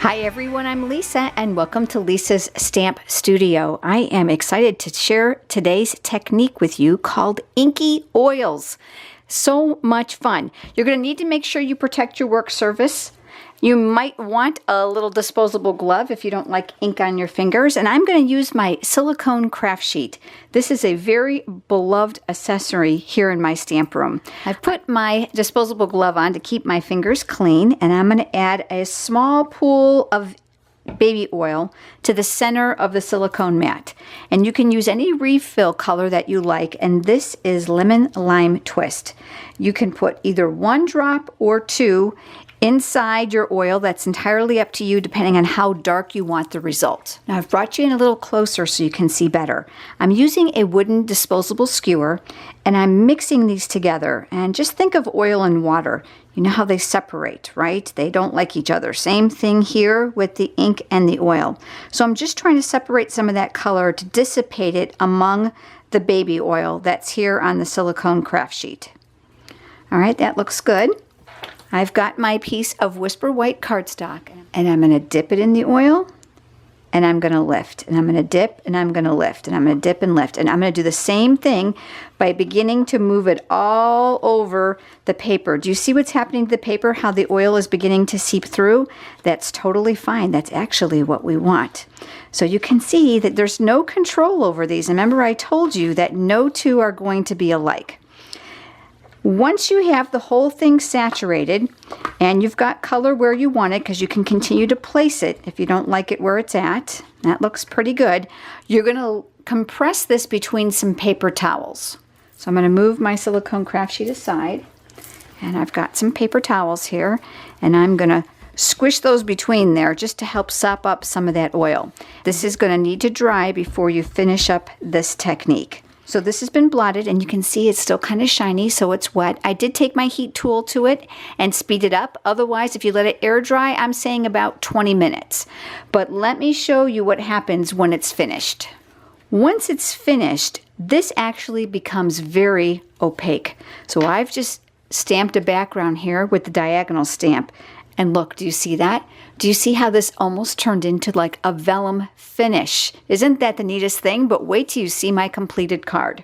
Hi everyone, I'm Lisa and welcome to Lisa's Stamp Studio. I am excited to share today's technique with you called Inky oils. So much fun. You're going to need to make sure you protect your work surface. You might want a little disposable glove if you don't like ink on your fingers. And I'm going to use my silicone craft sheet. This is a very beloved accessory here in my stamp room. I've put my disposable glove on to keep my fingers clean. And I'm going to add a small pool of baby oil to the center of the silicone mat. And you can use any refill color that you like. And this is Lemon Lime Twist. You can put either 1 drop or 2 inside your oil. That's entirely up to you depending on how dark you want the result. Now I've brought you in a little closer so you can see better. I'm using a wooden disposable skewer and I'm mixing these together. And just think of oil and water. You know how they separate, right? They don't like each other. Same thing here with the ink and the oil. So I'm just trying to separate some of that color to dissipate it among the baby oil that's here on the silicone craft sheet. All right, that looks good. I've got my piece of Whisper White cardstock and I'm going to dip it in the oil and I'm going to lift and I'm going to dip and I'm going to lift and I'm going to dip and lift, and I'm going to do the same thing by beginning to move it all over the paper. Do you see what's happening to the paper, how the oil is beginning to seep through? That's totally fine. That's actually what we want. So you can see that there's no control over these. Remember, I told you that no two are going to be alike. Once you have the whole thing saturated and you've got color where you want it, because you can continue to place it if you don't like it where it's at, that looks pretty good, you're going to compress this between some paper towels. So I'm going to move my silicone craft sheet aside and I've got some paper towels here and I'm going to squish those between there just to help sop up some of that oil. This is going to need to dry before you finish up this technique. So this has been blotted and you can see it's still kind of shiny, so it's wet. I did take my heat tool to it and speed it up. Otherwise, if you let it air dry, I'm saying about 20 minutes. But let me show you what happens when it's finished. Once it's finished, this actually becomes very opaque. So I've just stamped a background here with the diagonal stamp. And look, do you see that? Do you see how this almost turned into like a vellum finish? Isn't that the neatest thing? But wait till you see my completed card.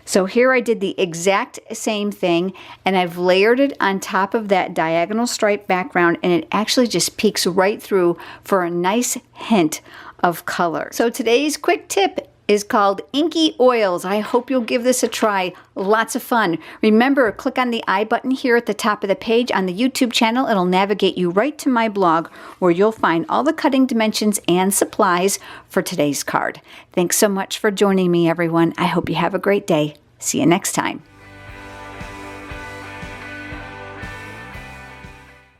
So here I did the exact same thing and I've layered it on top of that diagonal stripe background, and it actually just peeks right through for a nice hint of color. So today's quick tip is called Inky Oils. I hope you'll give this a try. Lots of fun. Remember, click on the I button here at the top of the page on the YouTube channel. It'll navigate you right to my blog where you'll find all the cutting dimensions and supplies for today's card. Thanks so much for joining me, everyone. I hope you have a great day. See you next time.